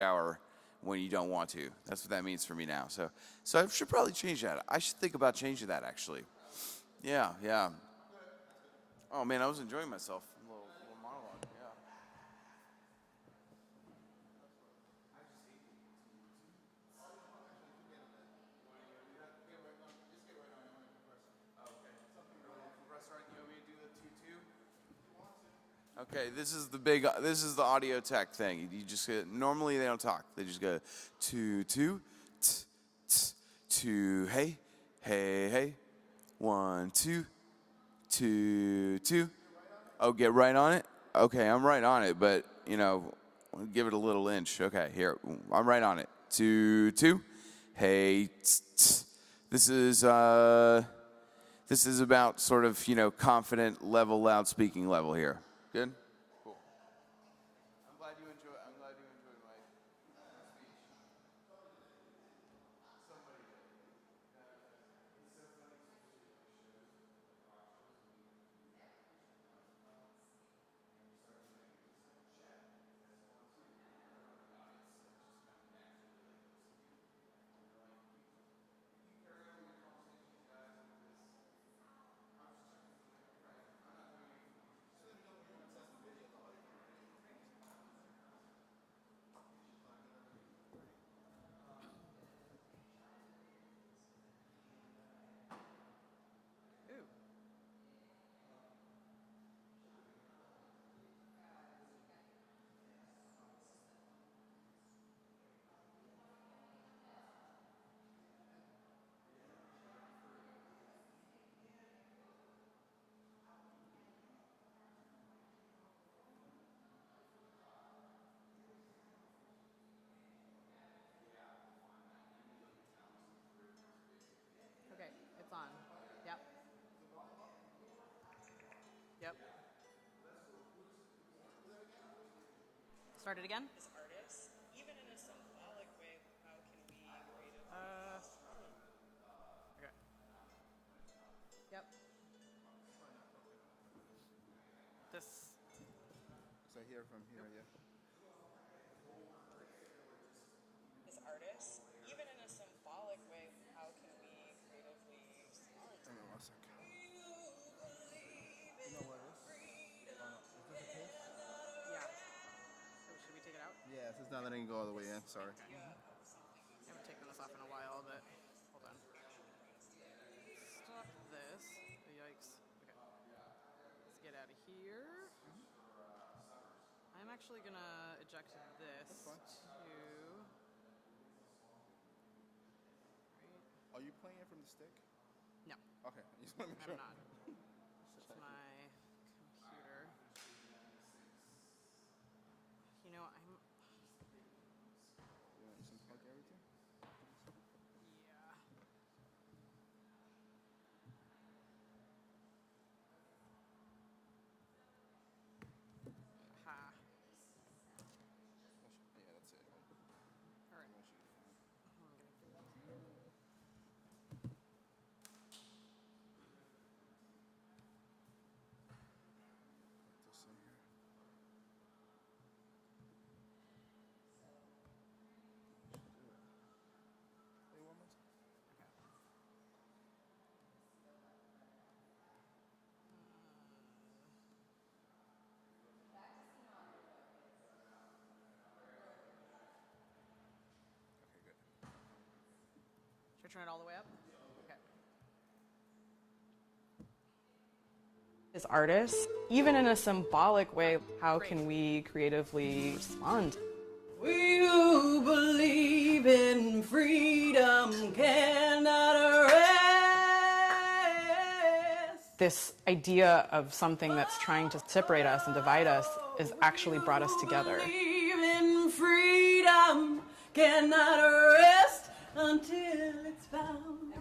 hour when you don't want to. That's what that means for me now. So I should probably change that. I should think about changing that actually. Yeah, yeah. Oh man, I was enjoying myself. A little monologue. Yeah. Okay, this is the audio tech thing. You just normally they don't talk. They just go two, two, t, t, two, hey, hey, hey, one, two, two, two. Oh, get right on it? Okay, I'm right on it, but, give it a little inch. Okay, here, I'm right on it. Two, two. Hey, this is about sort of, confident level, loud speaking level here. Good? Cool. I'm glad you enjoyed my speech. Okay, it's on. Yep. Yep. Start it again? As artists, even in a symbolic way, how can we creatively Okay. Yep. This. So here from here, yeah. as artists, even in a symbolic way, how can we creatively respond? Hang on 1 second. You know what it is? Oh, no. Is this a case? Yeah. So should we take it out? Yeah, it's not letting it go all the way in. Sorry. Okay. I haven't taken this off in a while, but hold on. Stop this. Oh, yikes. Okay. Let's get out of here. I'm actually gonna eject this to. Right. Are you playing it from the stick? No, Okay. I just want to make sure. I'm not. It's my computer. You know, I'm. You want to unplug everything? Yeah. Ha. Yeah, that's it. All right. That should be fine. I'm gonna do that. Put this in here. Hey, one more time. Okay, good. Should I turn it all the way up? Okay. As artists, even in a symbolic way, how can we creatively respond? We who believe in freedom cannot rest. This idea of something that's trying to separate us and divide us has actually brought us together. Believe in freedom cannot rest until it's found.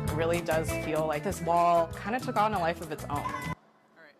It really does feel like this wall kind of took on a life of its own. All right.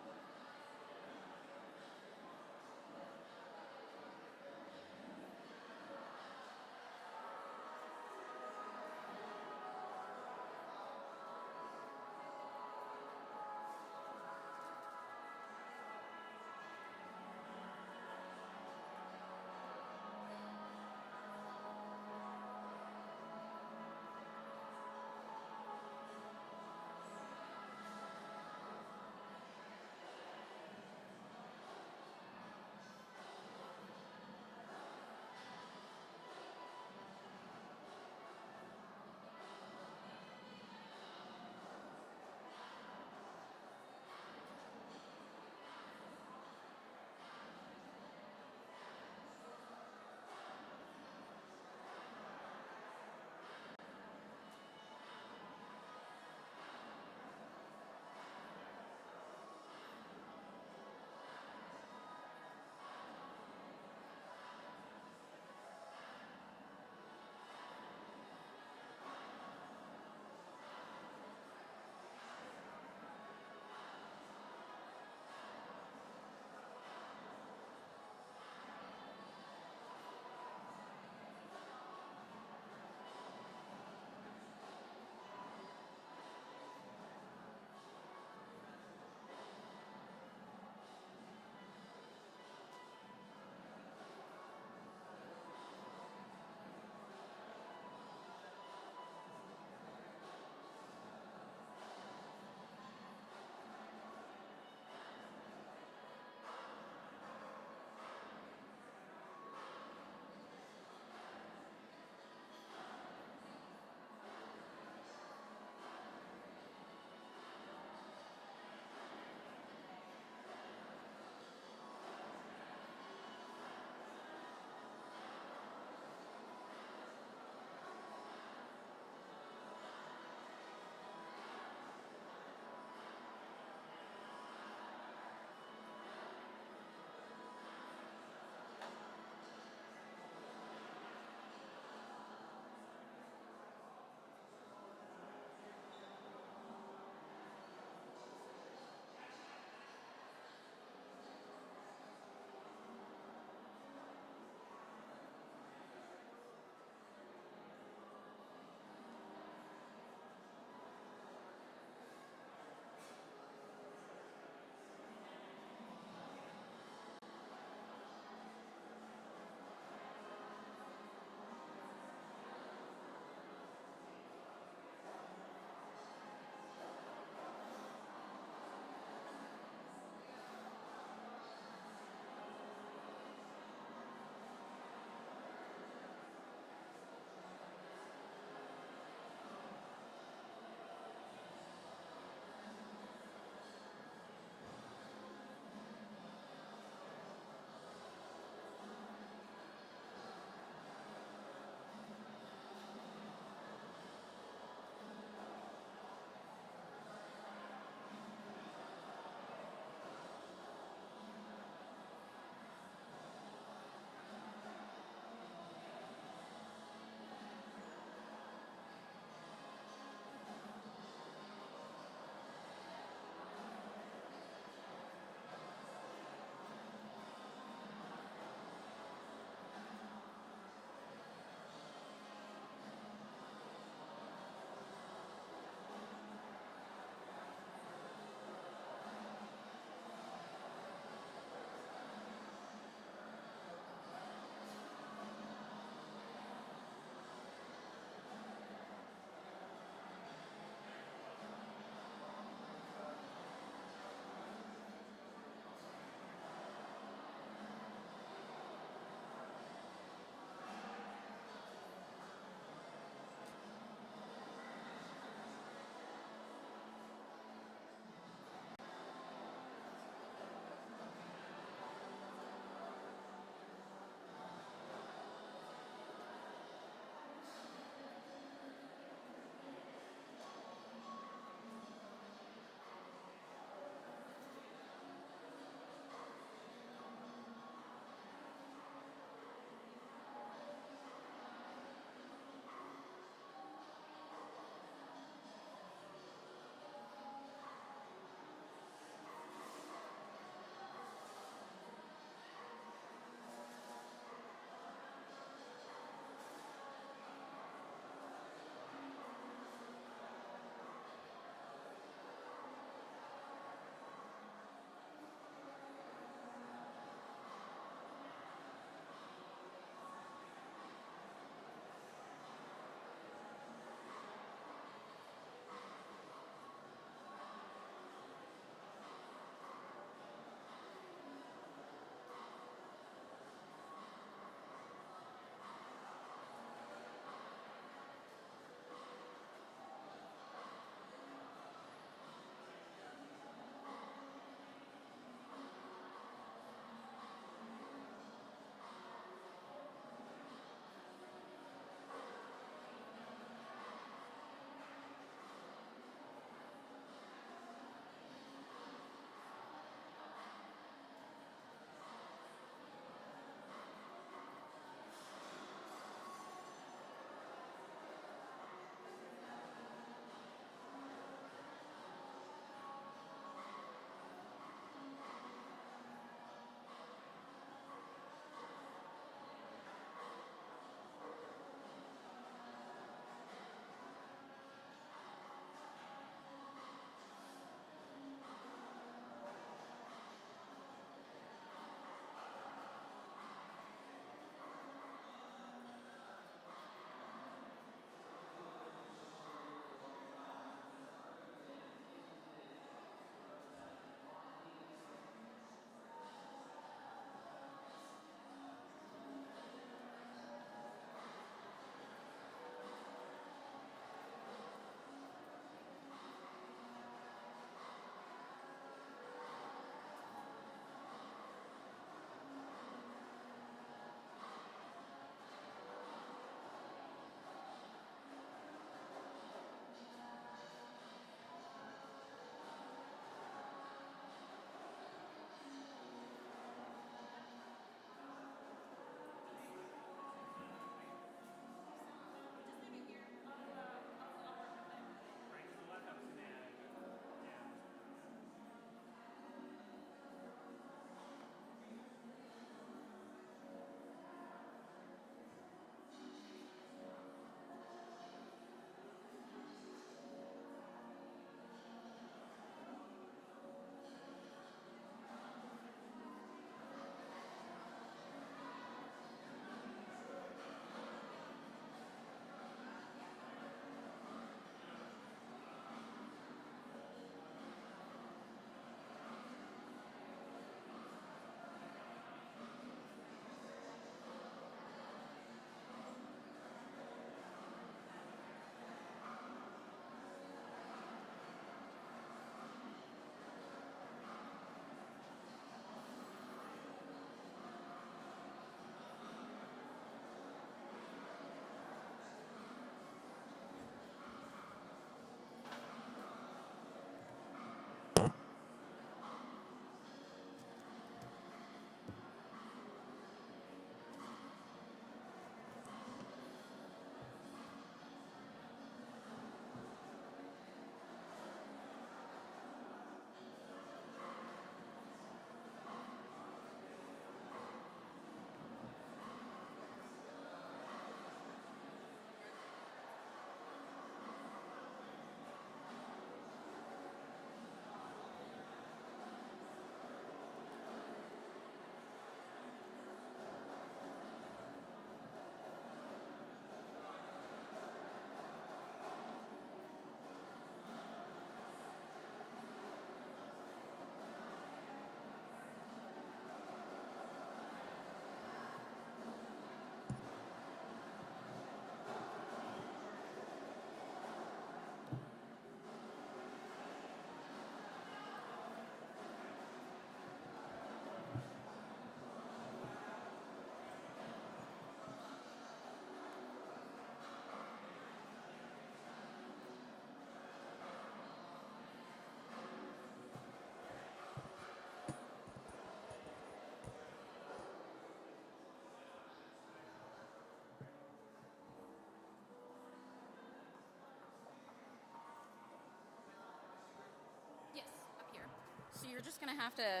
just gonna have to,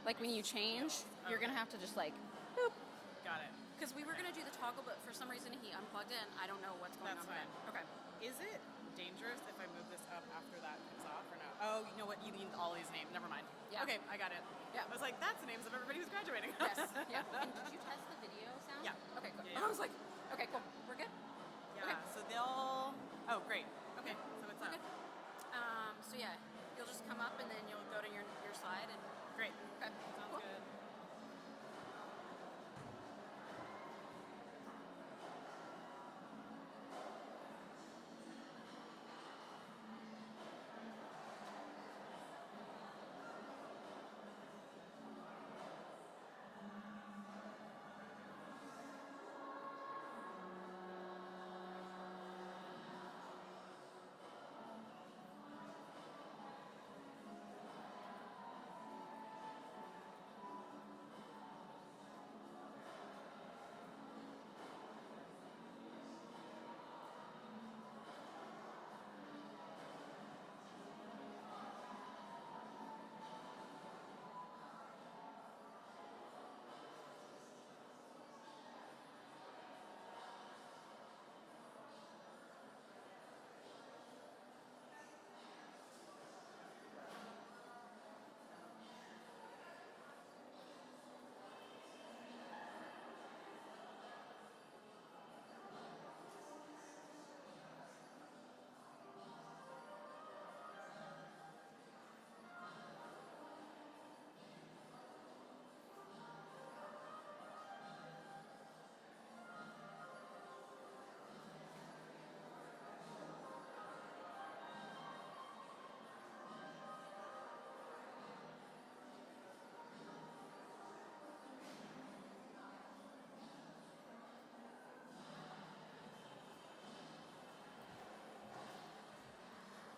like when you change, you're gonna have to just like, boop. Got it. Because we were gonna do the toggle, but for some reason he unplugged it, and I don't know what's going That's on with fine. it. Okay. Is it dangerous if I move this up after that comes off or no? Oh, you know what? You need all these names. Never mind. Yeah. Okay, I got it. Yeah. I was like, that's the names of everybody who's graduating. Yes. Yep. And did you test the video sound? Yeah. Okay. Good. Yeah, yeah. I was like, okay, cool. We're good. Yeah. Okay. So they'll. Oh, great. Okay. So it's We're up. good. So yeah, you'll just come up and then you'll go to your slide and. Great. Okay. Sounds Cool. good.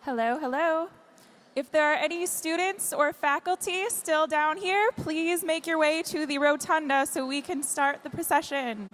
Hello, hello. If there are any students or faculty still down here, please make your way to the rotunda so we can start the procession.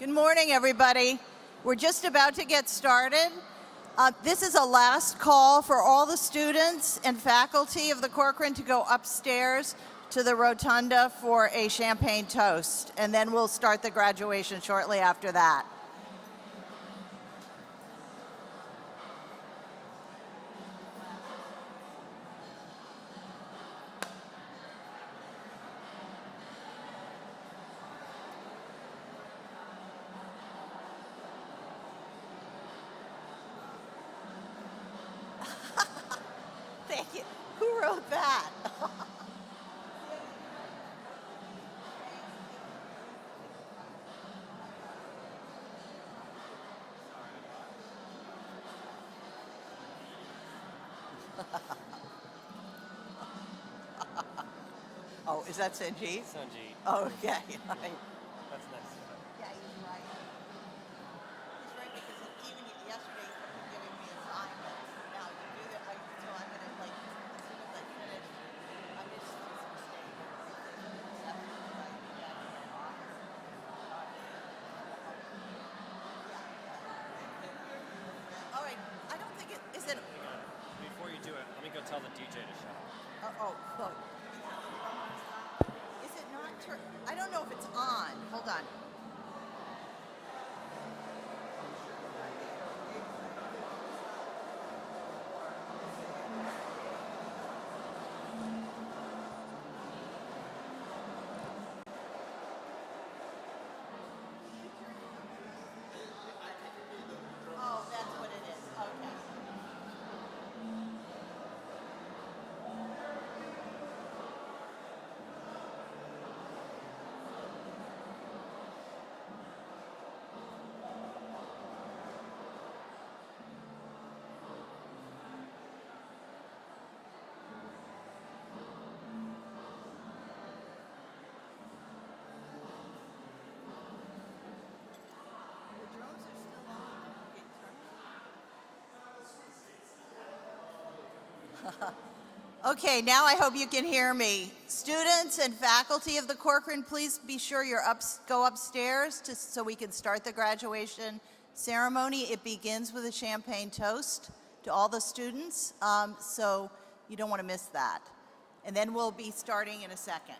Good morning, everybody. We're just about to get started. This is a last call for all the students and faculty of the Corcoran to go upstairs to the rotunda for a champagne toast, and then we'll start the graduation shortly after that. Thank you. Who wrote that? Oh, is that Sanjeev? Sanjeev. Okay. That's nice. Yeah, he's right. He's right because even yesterday he kept giving me assignments. Now you do that, so I'm gonna like as soon as I finish, I'm just all right. I don't think it is it. Before you do it, let me go tell the DJ to shut off. Look. Is it not? I don't know if it's on. Hold on. Oh, that's what it is. Okay. The drums are still on. Okay, turn it on. Okay, now I hope you can hear me. Students and faculty of the Corcoran, please be sure go upstairs so we can start the graduation ceremony. It begins with a champagne toast to all the students, so you don't want to miss that. And then we'll be starting in a second.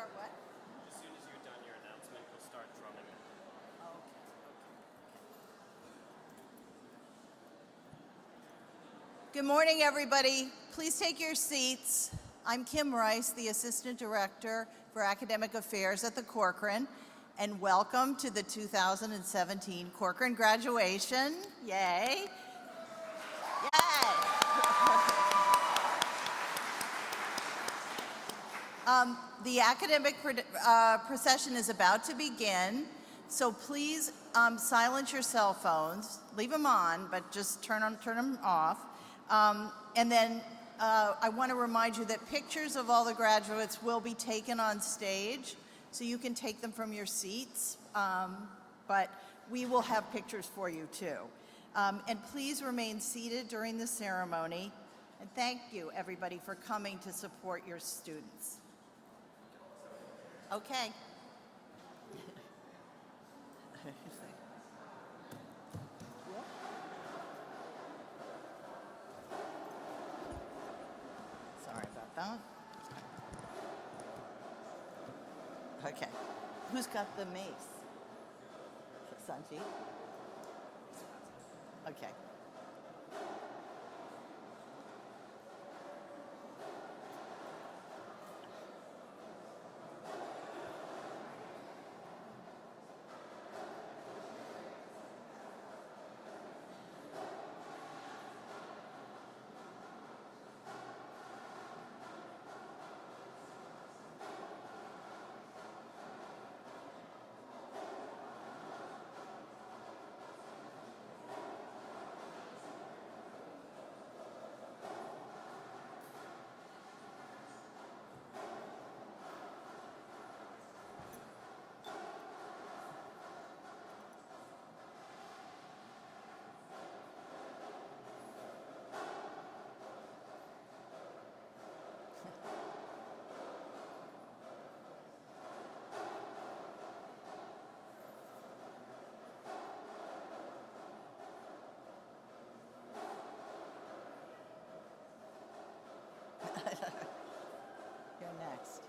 start what? As soon as you're done your announcement, we'll start drumming. Good morning, everybody. Please take your seats. I'm Kim Rice, the Assistant Director for Academic Affairs at the Corcoran, and welcome to the 2017 Corcoran graduation. Yay. Yay. The academic procession is about to begin, so please silence your cell phones. Leave them on, but just turn them off. And then I want to remind you that pictures of all the graduates will be taken on stage, so you can take them from your seats, but we will have pictures for you too. And please remain seated during the ceremony, and thank you everybody for coming to support your students. Okay. Sorry about that. Okay. Who's got the mace? Sanji? Okay. You're next.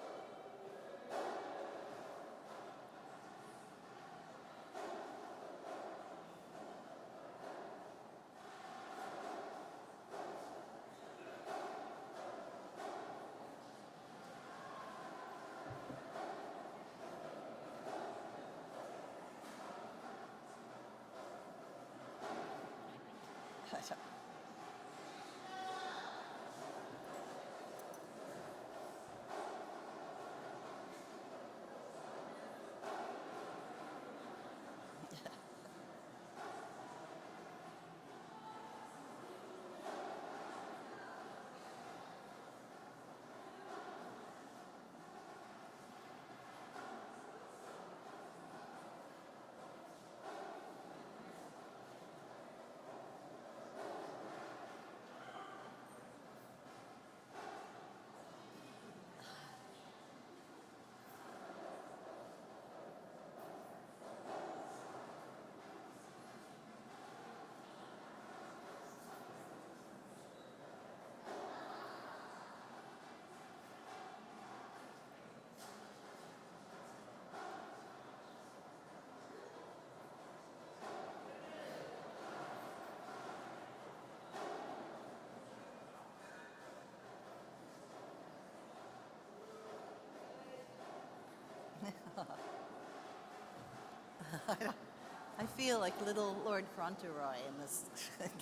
I feel like little Lord Fauntleroy in this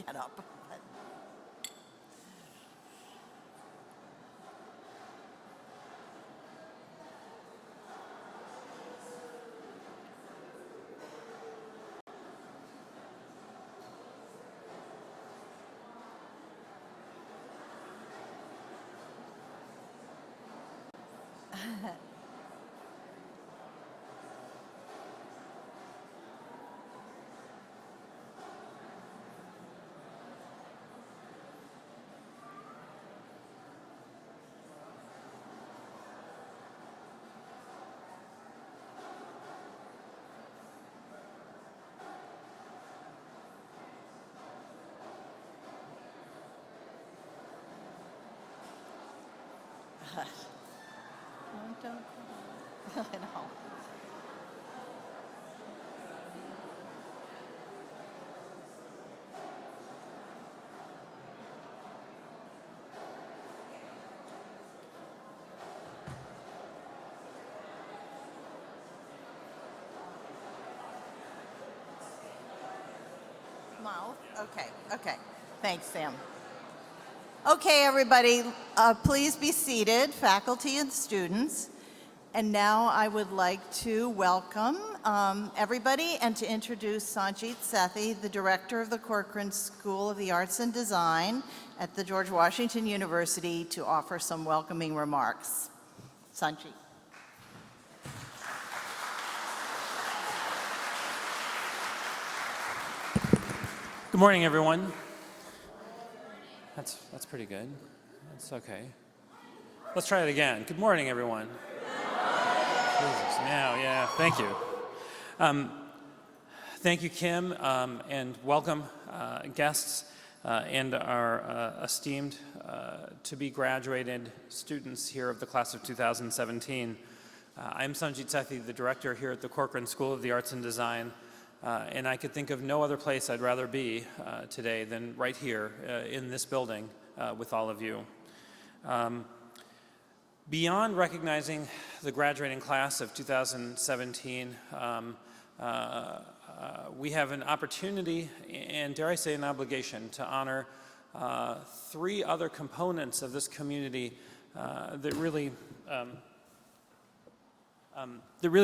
get-up. Don't cry. I know. Mouth? Okay. Thanks, Sam. Okay, everybody, please be seated, faculty and students. And now I would like to welcome everybody and to introduce Sanjit Sethi, the director of the Corcoran School of the Arts and Design at the George Washington University, to offer some welcoming remarks. Sanjit. Good morning, everyone. That's pretty good. That's okay. Let's try it again. Good morning, everyone. Jesus, yeah, thank you. Thank you, Kim, and welcome guests and our esteemed to-be graduated students here of the class of 2017. I'm Sanjit Sethi, the director here at the Corcoran School of the Arts and Design. And I could think of no other place I'd rather be today than right here in this building with all of you. Beyond recognizing the graduating class of 2017, we have an opportunity and, dare I say, an obligation to honor 3 other components of this community that really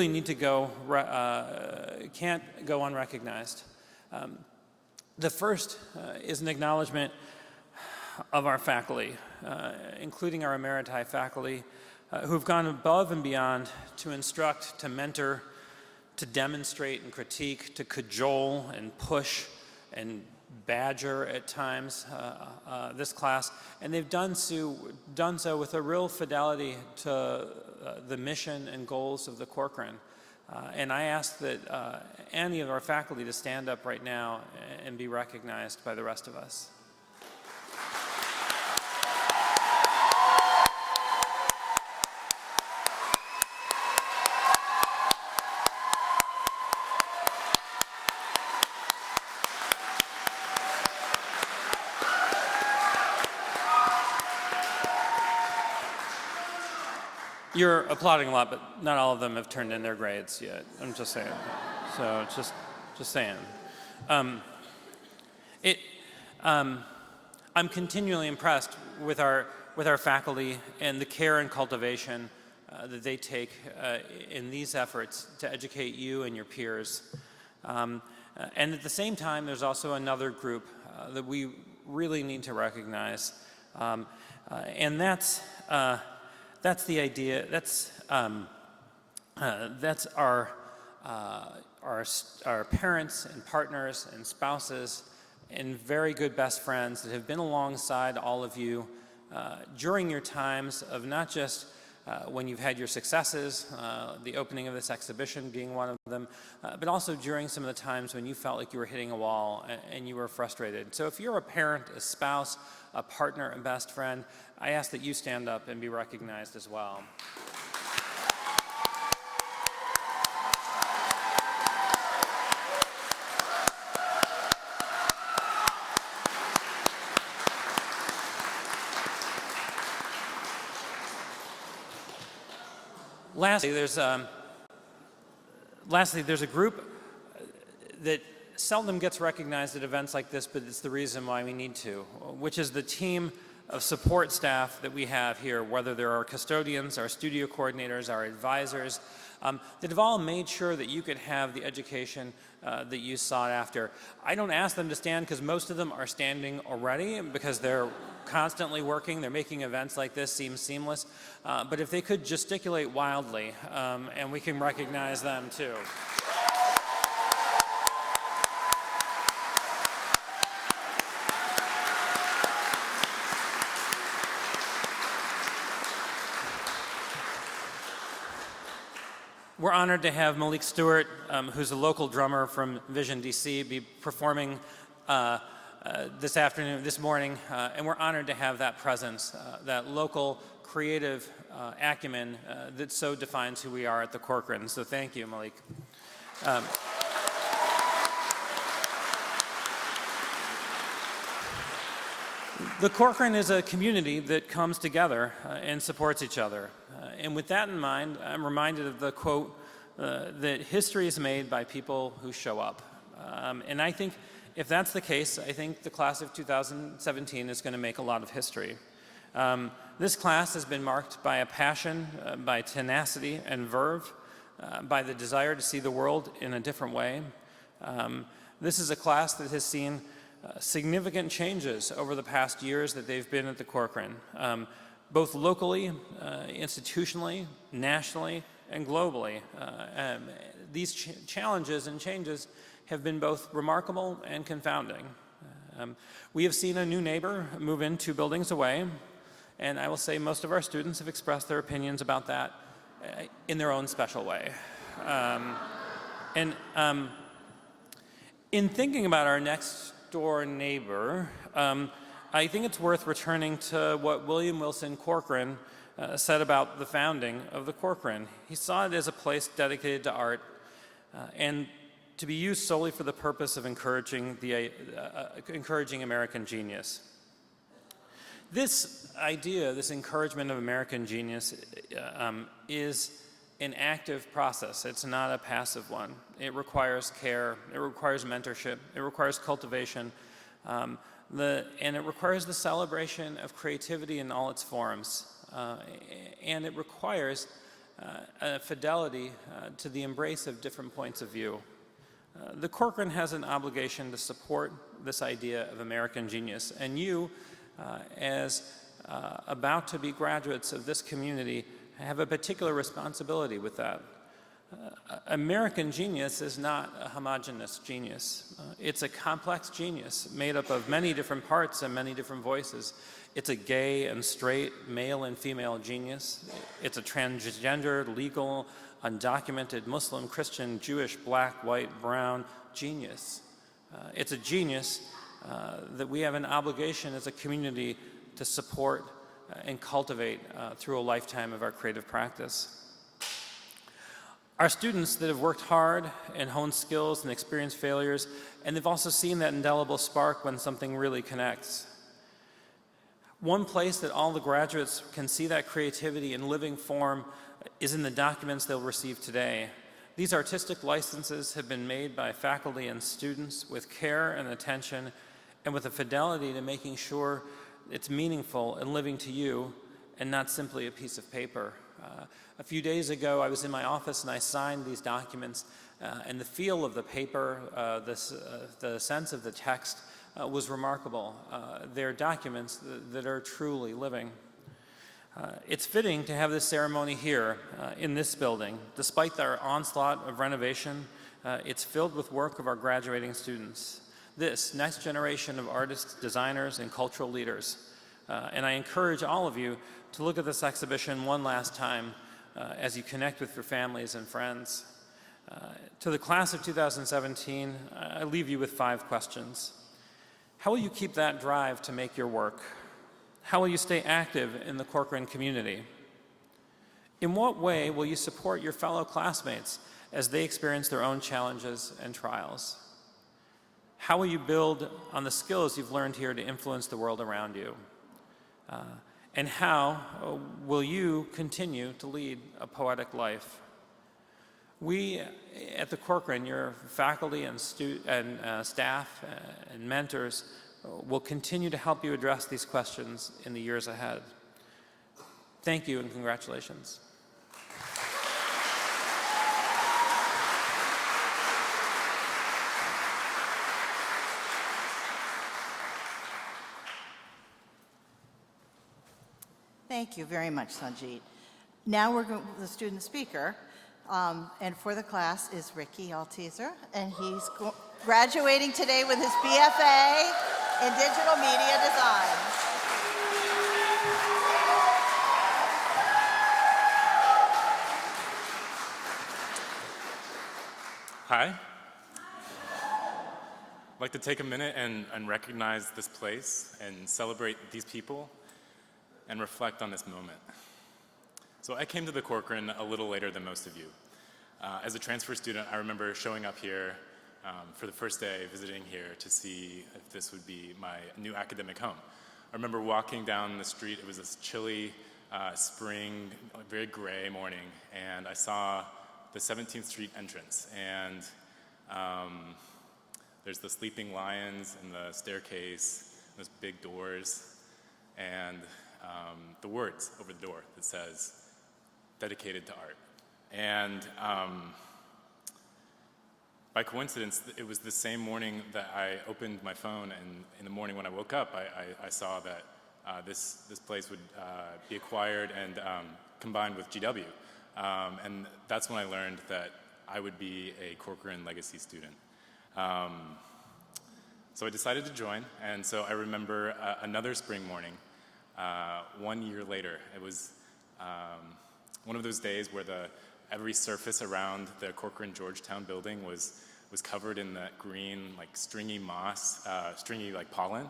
need to go, can't go unrecognized. The first is an acknowledgement of our faculty, including our emeriti faculty, who've gone above and beyond to instruct, to mentor, to demonstrate and critique, to cajole and push and badger at times this class, and they've done so with a real fidelity to the mission and goals of the Corcoran. And I ask that any of our faculty to stand up right now and be recognized by the rest of us. You're applauding a lot, but not all of them have turned in their grades yet. I'm just saying. So just saying. I'm continually impressed with our faculty and the care and cultivation that they take in these efforts to educate you and your peers. And at the same time, there's also another group that we really need to recognize, and that's the idea. That's our parents and partners and spouses and very good best friends that have been alongside all of you during your times of not just when you've had your successes, the opening of this exhibition being one of them, but also during some of the times when you felt like you were hitting a wall and you were frustrated. So if you're a parent, a spouse, a partner, a best friend, I ask that you stand up and be recognized as well. Lastly, there's a group that seldom gets recognized at events like this, but it's the reason why we need to, which is the team of support staff that we have here, whether they're our custodians, our studio coordinators, our advisors, that have all made sure that you could have the education that you sought after. I don't ask them to stand because most of them are standing already because they're constantly working. They're making events like this seem seamless. But if they could gesticulate wildly, and we can recognize them too. We're honored to have Malik Stewart, who's a local drummer from Vision DC, be performing this morning, and we're honored to have that presence, that local creative acumen that so defines who we are at the Corcoran. So thank you, Malik. The Corcoran is a community that comes together and supports each other. And with that in mind, I'm reminded of the quote that history is made by people who show up. And I think if that's the case, I think the class of 2017 is going to make a lot of history. This class has been marked by a passion, by tenacity and verve, by the desire to see the world in a different way. This is a class that has seen significant changes over the past years that they've been at the Corcoran, both locally, institutionally, nationally, and globally. These challenges and changes have been both remarkable and confounding. We have seen a new neighbor move in 2 buildings away, and I will say most of our students have expressed their opinions about that in their own special way. In thinking about our next door neighbor, I think it's worth returning to what William Wilson Corcoran said about the founding of the Corcoran. He saw it as a place dedicated to art and to be used solely for the purpose of encouraging American genius. This idea, this encouragement of American genius, is an active process. It's not a passive one. It requires care, it requires mentorship, it requires cultivation, and it requires the celebration of creativity in all its forms. And it requires a fidelity to the embrace of different points of view. The Corcoran has an obligation to support this idea of American genius, and you, as about to be graduates of this community, have a particular responsibility with that. American genius is not a homogeneous genius. It's a complex genius made up of many different parts and many different voices. It's a gay and straight, male and female genius. It's a transgender, legal, undocumented, Muslim, Christian, Jewish, black, white, brown genius. It's a genius that we have an obligation as a community to support and cultivate through a lifetime of our creative practice. Our students that have worked hard and honed skills and experienced failures, and they've also seen that indelible spark when something really connects. One place that all the graduates can see that creativity in living form is in the documents they'll receive today. These artistic licenses have been made by faculty and students with care and attention and with a fidelity to making sure it's meaningful and living to you and not simply a piece of paper. A few days ago, I was in my office and I signed these documents, and the feel of the paper, the sense of the text was remarkable. They're documents that are truly living. It's fitting to have this ceremony here in this building. Despite our onslaught of renovation, it's filled with work of our graduating students. This next generation of artists, designers, and cultural leaders. And I encourage all of you to look at this exhibition one last time as you connect with your families and friends. To the class of 2017, I leave you with 5 questions. How will you keep that drive to make your work? How will you stay active in the Corcoran community? In what way will you support your fellow classmates as they experience their own challenges and trials? How will you build on the skills you've learned here to influence the world around you? And how will you continue to lead a poetic life? We at the Corcoran, your faculty and staff and mentors, will continue to help you address these questions in the years ahead. Thank you and congratulations. Thank you very much, Sanjeet. Now we're going to the student speaker, and for the class is Ricky Altizer, and he's graduating today with his BFA in Digital Media Design. Hi. like to take a minute and recognize this place and celebrate these people and reflect on this moment. So I came to the Corcoran a little later than most of you. As a transfer student, I remember showing up here for the first day, visiting here to see if this would be my new academic home. I remember walking down the street. It was this chilly spring, very gray morning, and I saw the 17th Street entrance, and there's the sleeping lions and the staircase, those big doors, and the words over the door that says, dedicated to art. And by coincidence, it was the same morning that I opened my phone, and in the morning when I woke up, I saw that this place would be acquired and combined with GW. And that's when I learned that I would be a Corcoran Legacy student. So I decided to join, and so I remember another spring morning, 1 year later. It was one of those days where every surface around the Corcoran Georgetown building was covered in that green, like stringy moss, stringy like pollen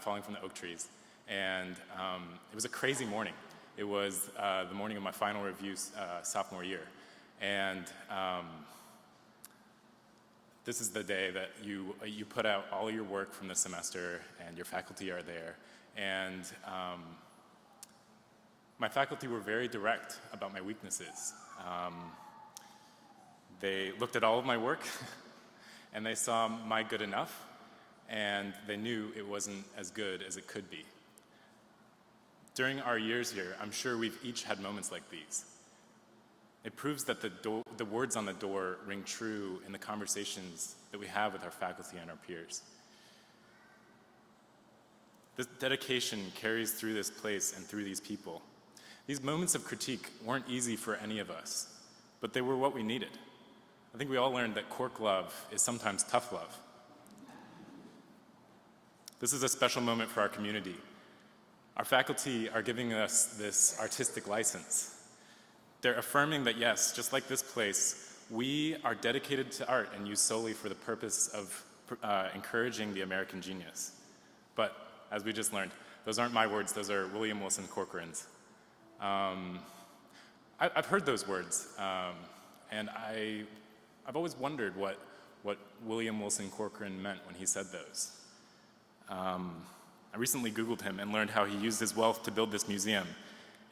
falling from the oak trees. And it was a crazy morning. It was the morning of my final review sophomore year. And this is the day that you put out all your work from the semester and your faculty are there. And my faculty were very direct about my weaknesses. They looked at all of my work and they saw my good enough, and they knew it wasn't as good as it could be. During our years here, I'm sure we've each had moments like these. It proves that the words on the door ring true in the conversations that we have with our faculty and our peers. This dedication carries through this place and through these people. These moments of critique weren't easy for any of us, but they were what we needed. I think we all learned that cork love is sometimes tough love. This is a special moment for our community. Our faculty are giving us this artistic license. They're affirming that yes, just like this place, we are dedicated to art and used solely for the purpose of encouraging the American genius. But as we just learned, those aren't my words, those are William Wilson Corcoran's. I've heard those words, and I've always wondered what William Wilson Corcoran meant when he said those. I recently Googled him and learned how he used his wealth to build this museum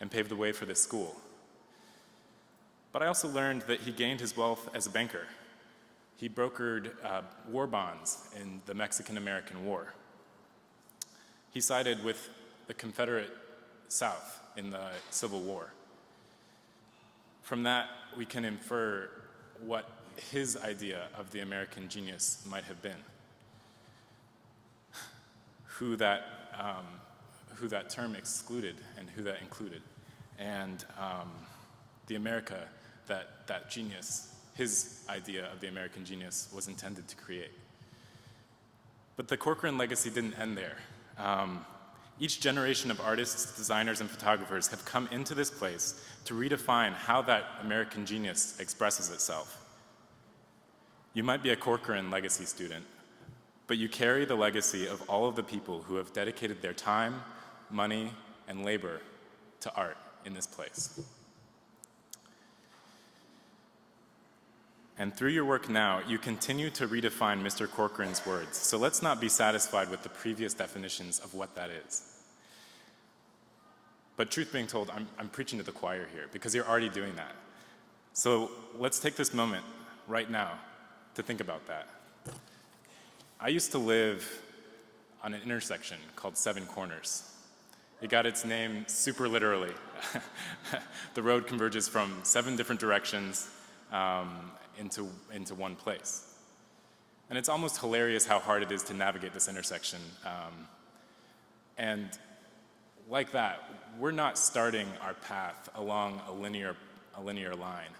and pave the way for this school. But I also learned that he gained his wealth as a banker. He brokered war bonds in the Mexican-American War. He sided with the Confederate South in the Civil War. From that, we can infer what his idea of the American genius might have been. Who that term excluded and who that included. And the America that genius, his idea of the American genius, was intended to create. But the Corcoran legacy didn't end there. Each generation of artists, designers, and photographers have come into this place to redefine how that American genius expresses itself. You might be a Corcoran legacy student, but you carry the legacy of all of the people who have dedicated their time, money, and labor to art in this place. And through your work now, you continue to redefine Mr. Corcoran's words. So let's not be satisfied with the previous definitions of what that is. But truth being told, I'm preaching to the choir here because you're already doing that. So let's take this moment right now to think about that. I used to live on an intersection called Seven Corners. It got its name super literally. The road converges from 7 different directions into one place. And it's almost hilarious how hard it is to navigate this intersection. And like that, we're not starting our path along a linear line.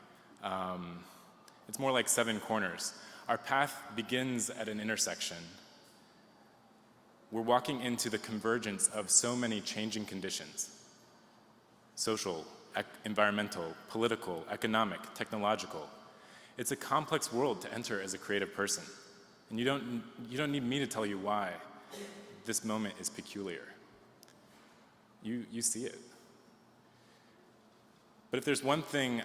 It's more like 7 corners. Our path begins at an intersection. We're walking into the convergence of so many changing conditions: social, environmental, political, economic, technological. It's a complex world to enter as a creative person. And you don't need me to tell you why this moment is peculiar. You see it. But if there's one thing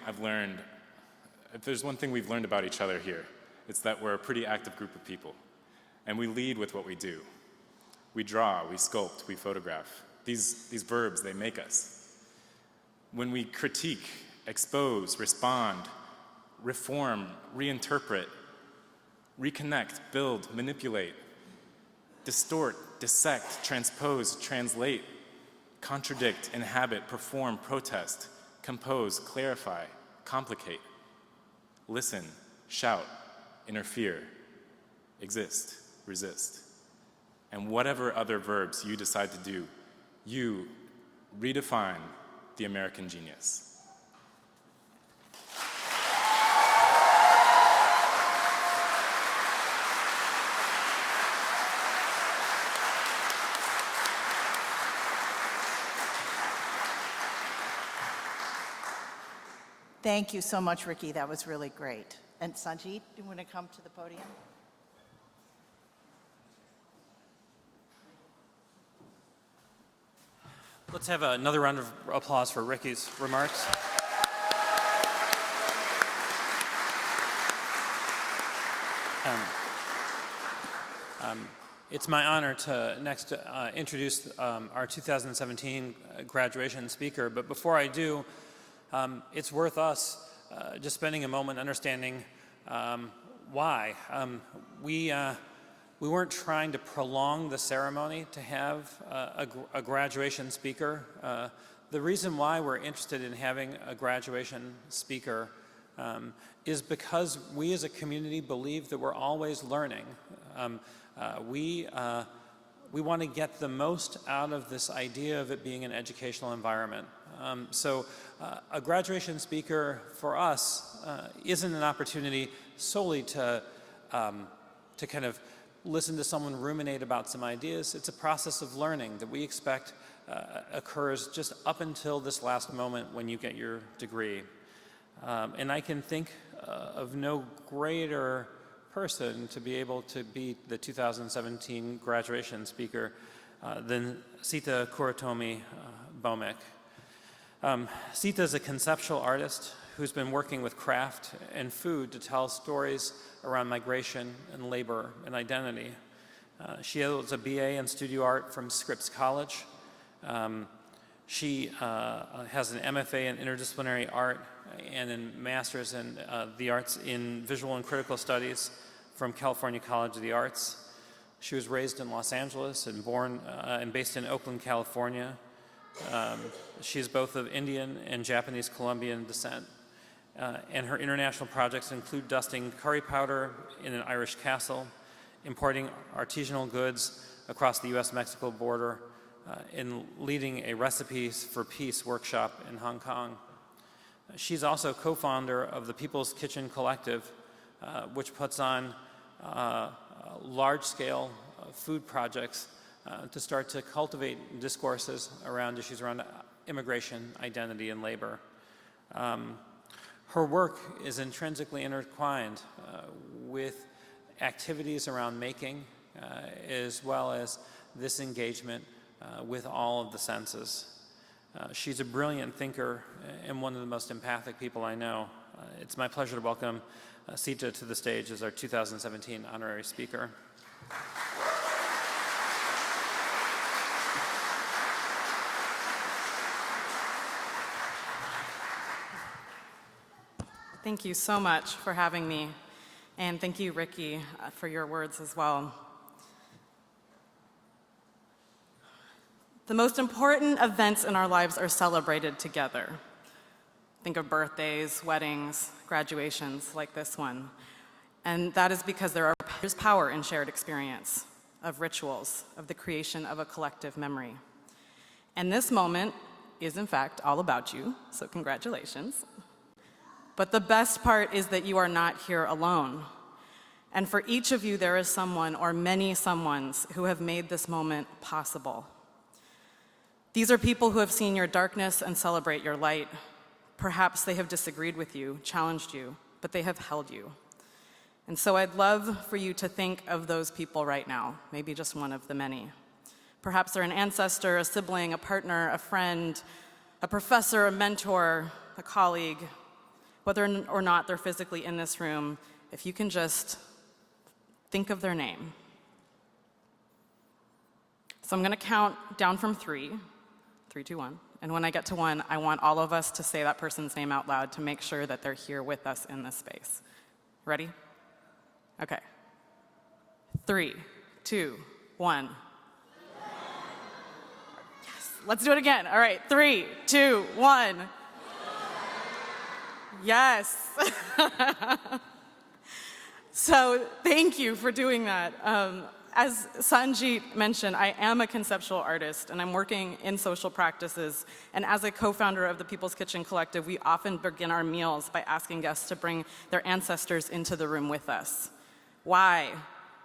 we've learned about each other here, it's that we're a pretty active group of people. And we lead with what we do. We draw, we sculpt, we photograph. These verbs, they make us. When we critique, expose, respond, reform, reinterpret, reconnect, build, manipulate, distort, dissect, transpose, translate, contradict, inhabit, perform, protest, compose, clarify, complicate, listen, shout, interfere, exist, resist, and whatever other verbs you decide to do, you redefine the American genius. Thank you so much, Ricky. That was really great. And Sanjit, do you want to come to the podium? Let's have another round of applause for Ricky's remarks. It's my honor to next introduce our 2017 graduation speaker, but before I do, it's worth us just spending a moment understanding why. We weren't trying to prolong the ceremony to have a graduation speaker. The reason why we're interested in having a graduation speaker is because we as a community believe that we're always learning. We want to get the most out of this idea of it being an educational environment. So a graduation speaker for us isn't an opportunity solely to kind of listen to someone ruminate about some ideas. It's a process of learning that we expect occurs just up until this last moment when you get your degree. And I can think of no greater person to be able to be the 2017 graduation speaker than Sita Kuratomi Bhowmick. Sita is a conceptual artist who's been working with craft and food to tell stories around migration and labor and identity. She holds a BA in studio art from Scripps College. She has an MFA in interdisciplinary art and a master's in the arts in visual and critical studies from California College of the Arts. She was raised in Los Angeles and born and based in Oakland, California. She is both of Indian and Japanese Colombian descent. And her international projects include dusting curry powder in an Irish castle, importing artisanal goods across the US-Mexico border, and leading a Recipes for Peace workshop in Hong Kong. She's also co-founder of the People's Kitchen Collective, which puts on large-scale food projects to start to cultivate discourses around issues around immigration, identity, and labor. Her work is intrinsically intertwined with activities around making, as well as this engagement with all of the senses. She's a brilliant thinker and one of the most empathic people I know. It's my pleasure to welcome Sita to the stage as our 2017 honorary speaker. Thank you so much for having me, and thank you, Ricky, for your words as well. The most important events in our lives are celebrated together. Think of birthdays, weddings, graduations like this one. And that is because there's power in shared experience, of rituals, of the creation of a collective memory. And this moment is, in fact, all about you, so congratulations. But the best part is that you are not here alone. And for each of you, there is someone or many someones who have made this moment possible. These are people who have seen your darkness and celebrate your light. Perhaps they have disagreed with you, challenged you, but they have held you. And so I'd love for you to think of those people right now, maybe just one of the many. Perhaps they're an ancestor, a sibling, a partner, a friend, a professor, a mentor, a colleague. Whether or not they're physically in this room, if you can just think of their name. So I'm going to count down from 3. 3, 2, 1. And when I get to 1, I want all of us to say that person's name out loud to make sure that they're here with us in this space. Ready? Okay. 3, 2, 1. Yes. Let's do it again. All right. 3, 2, 1. Yes. So thank you for doing that. As Sanjit mentioned, I am a conceptual artist, and I'm working in social practices. And as a co-founder of the People's Kitchen Collective, we often begin our meals by asking guests to bring their ancestors into the room with us. Why?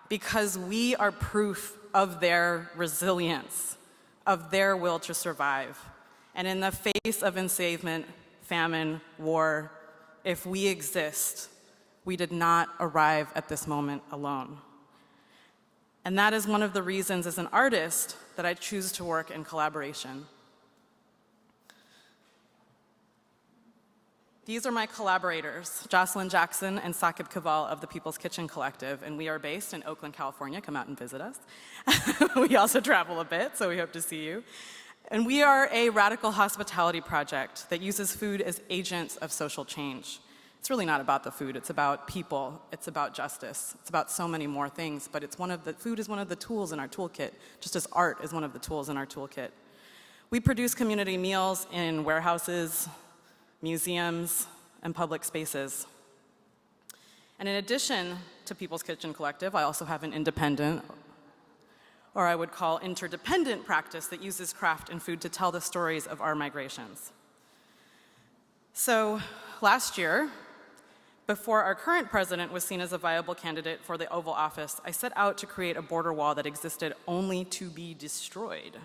Because we are proof of their resilience, of their will to survive. And in the face of enslavement, famine, war, if we exist, we did not arrive at this moment alone. And that is one of the reasons as an artist that I choose to work in collaboration. These are my collaborators, Jocelyn Jackson and Saqib Kaval of the People's Kitchen Collective, and we are based in Oakland, California. Come out and visit us. We also travel a bit, so we hope to see you. And we are a radical hospitality project that uses food as agents of social change. It's really not about the food, it's about people, it's about justice, it's about so many more things, but food is one of the tools in our toolkit, just as art is one of the tools in our toolkit. We produce community meals in warehouses, museums, and public spaces. And in addition to People's Kitchen Collective, I also have an independent, or I would call interdependent practice that uses craft and food to tell the stories of our migrations. So last year, before our current president was seen as a viable candidate for the Oval Office, I set out to create a border wall that existed only to be destroyed.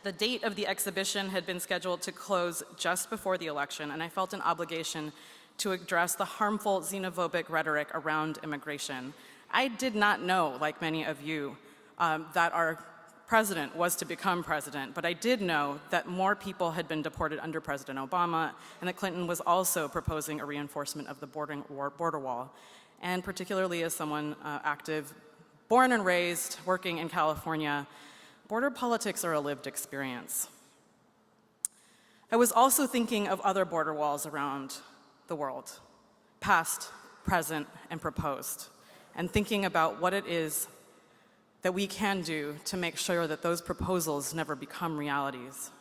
The date of the exhibition had been scheduled to close just before the election, and I felt an obligation to address the harmful xenophobic rhetoric around immigration. I did not know, like many of you, that our president was to become president, but I did know that more people had been deported under President Obama, and that Clinton was also proposing a reinforcement of the border wall. And particularly as someone active, born and raised, working in California, border politics are a lived experience. I was also thinking of other border walls around the world, past, present, and proposed, and thinking about what it is that we can do to make sure that those proposals never become realities.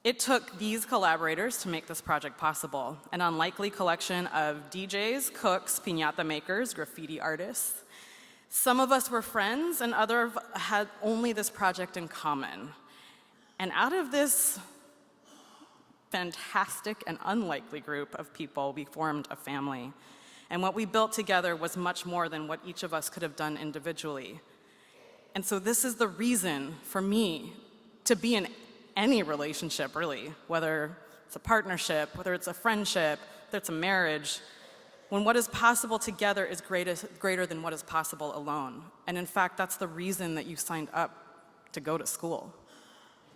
It took these collaborators to make this project possible, an unlikely collection of DJs, cooks, piñata makers, graffiti artists. Some of us were friends, and others had only this project in common. And out of this fantastic and unlikely group of people, we formed a family. And what we built together was much more than what each of us could have done individually. And so this is the reason for me to be in any relationship, really, whether it's a partnership, whether it's a friendship, whether it's a marriage, when what is possible together is greater than what is possible alone. And in fact, that's the reason that you signed up to go to school.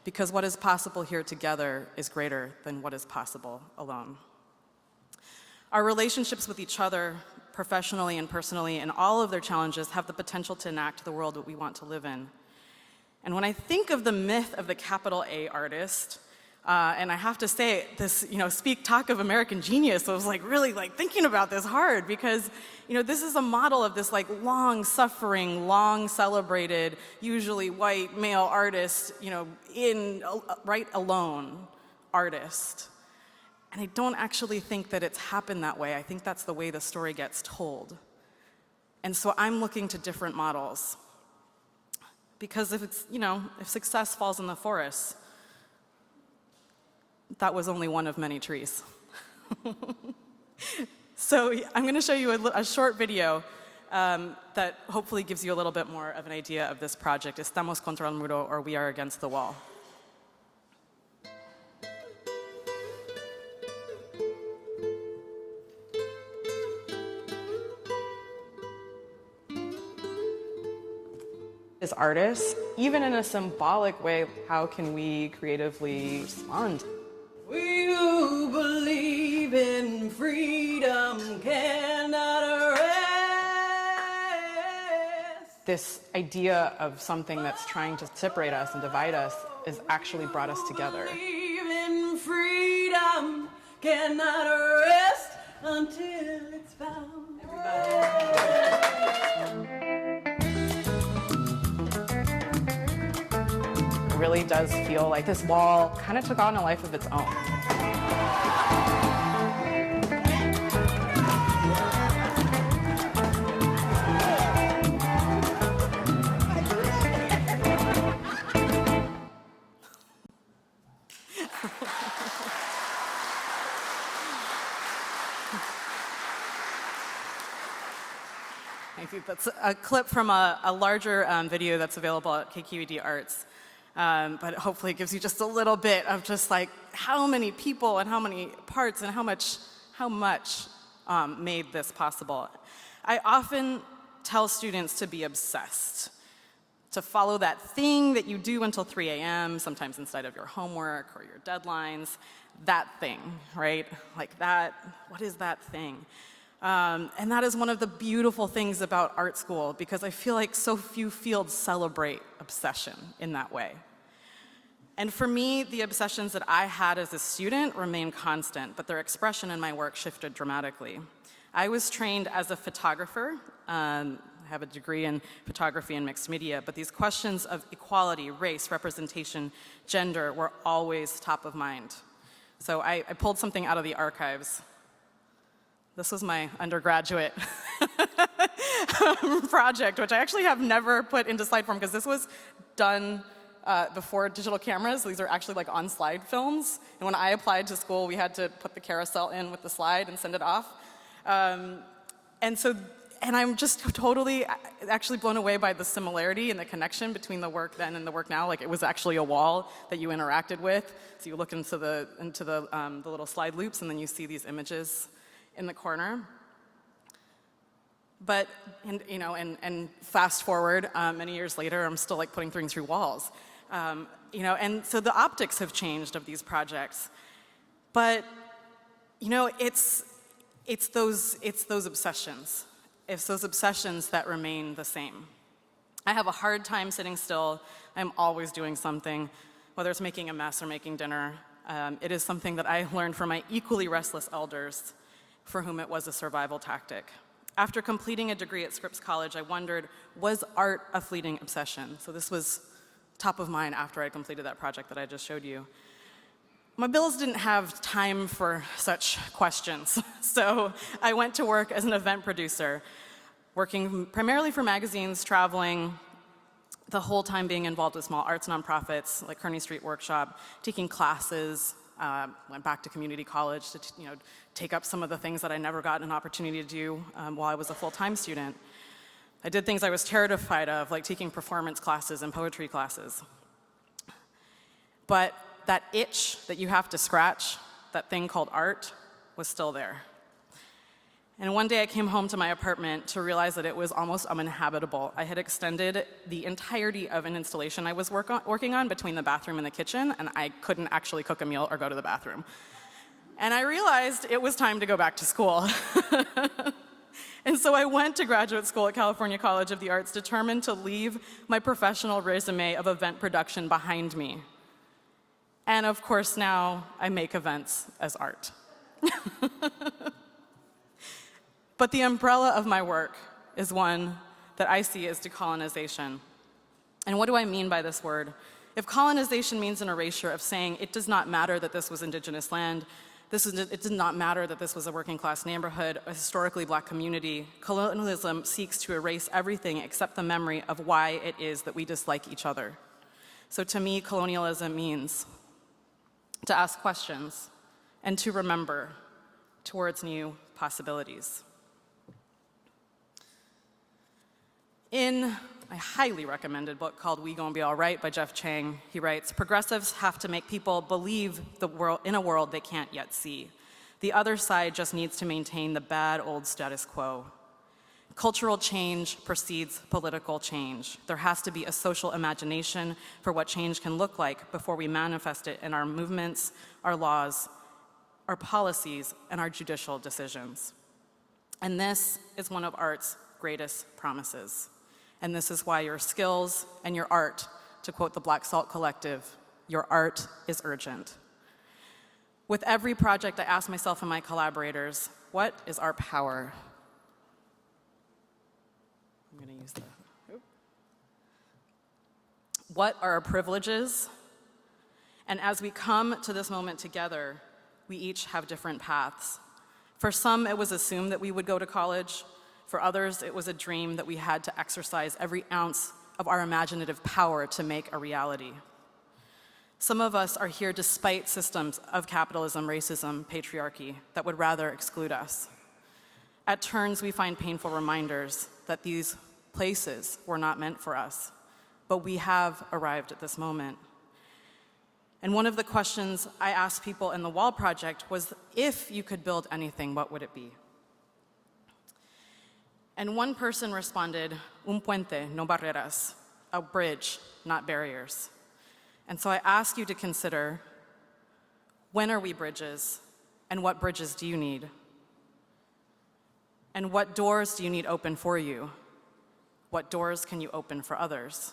Because what is possible here together is greater than what is possible alone. Our relationships with each other, professionally and personally, and all of their challenges have the potential to enact the world that we want to live in. And when I think of the myth of the capital A artist, and I have to say, this, talk of American genius, I was really thinking about this hard because, this is a model of this long suffering, long celebrated, usually white male artist, right alone artist. And I don't actually think that it's happened that way. I think that's the way the story gets told. And so I'm looking to different models. Because if success falls in the forest, that was only one of many trees. So I'm going to show you a short video that hopefully gives you a little bit more of an idea of this project. Estamos contra el muro, or We Are Against the Wall. as artists, even in a symbolic way, how can we creatively respond? We who believe in freedom cannot rest. This idea of something that's trying to separate us and divide us has actually brought us together. Believe in freedom cannot rest until it's found. It really does feel like this wall kind of took on a life of its own. Thank you. That's a clip from a larger video that's available at KQED Arts. But hopefully it gives you just a little bit of just like how many people and how many parts and how much made this possible. I often tell students to be obsessed, to follow that thing that you do until 3 a.m., sometimes instead of your homework or your deadlines, that thing, right? Like that, what is that thing? And that is one of the beautiful things about art school, because I feel like so few fields celebrate obsession in that way. And for me, the obsessions that I had as a student remain constant, but their expression in my work shifted dramatically. I was trained as a photographer. I have a degree in photography and mixed media, but these questions of equality, race, representation, gender were always top of mind. So I pulled something out of the archives. This was my undergraduate project, which I actually have never put into slide form because this was done before digital cameras. These are actually like on slide films. And when I applied to school, we had to put the carousel in with the slide and send it off. And I'm just totally actually blown away by the similarity and the connection between the work then and the work now. Like it was actually a wall that you interacted with. So you look into the little slide loops and then you see these images in the corner. But, and fast forward, many years later, I'm still like putting things through walls. And so the optics have changed of these projects. But, it's those obsessions. It's those obsessions that remain the same. I have a hard time sitting still. I'm always doing something, whether it's making a mess or making dinner. It is something that I learned from my equally restless elders, for whom it was a survival tactic. After completing a degree at Scripps College, I wondered, was art a fleeting obsession? So this was top of mind after I completed that project that I just showed you. My bills didn't have time for such questions, so I went to work as an event producer, working primarily for magazines, traveling, the whole time being involved with small arts nonprofits like Kearney Street Workshop, taking classes, went back to community college to take up some of the things that I never got an opportunity to do while I was a full-time student. I did things I was terrified of, like taking performance classes and poetry classes. But that itch that you have to scratch, that thing called art, was still there. And one day I came home to my apartment to realize that it was almost uninhabitable. I had extended the entirety of an installation I was working on between the bathroom and the kitchen, and I couldn't actually cook a meal or go to the bathroom. And I realized it was time to go back to school. And so I went to graduate school at California College of the Arts, determined to leave my professional resume of event production behind me. And of course, now I make events as art. But the umbrella of my work is one that I see as decolonization. And what do I mean by this word? If colonization means an erasure of saying it does not matter that this was indigenous land, it did not matter that this was a working class neighborhood, a historically black community, colonialism seeks to erase everything except the memory of why it is that we dislike each other. So to me, colonialism means to ask questions and to remember towards new possibilities. In a highly recommended book called We Gonna Be All Right by Jeff Chang, he writes, progressives have to make people believe in a world they can't yet see. The other side just needs to maintain the bad old status quo. Cultural change precedes political change. There has to be a social imagination for what change can look like before we manifest it in our movements, our laws, our policies, and our judicial decisions. And this is one of art's greatest promises. And this is why your skills and your art, to quote the Black Salt Collective, your art is urgent. With every project, I ask myself and my collaborators, what is our power? I'm going to use the. What are our privileges? And as we come to this moment together, we each have different paths. For some, it was assumed that we would go to college. For others, it was a dream that we had to exercise every ounce of our imaginative power to make a reality. Some of us are here despite systems of capitalism, racism, patriarchy that would rather exclude us. At turns, we find painful reminders that these places were not meant for us, but we have arrived at this moment. And one of the questions I asked people in the Wall Project was, if you could build anything, what would it be? And one person responded, un puente, no barreras, a bridge, not barriers. And so I ask you to consider, when are we bridges, and what bridges do you need? And what doors do you need open for you? What doors can you open for others?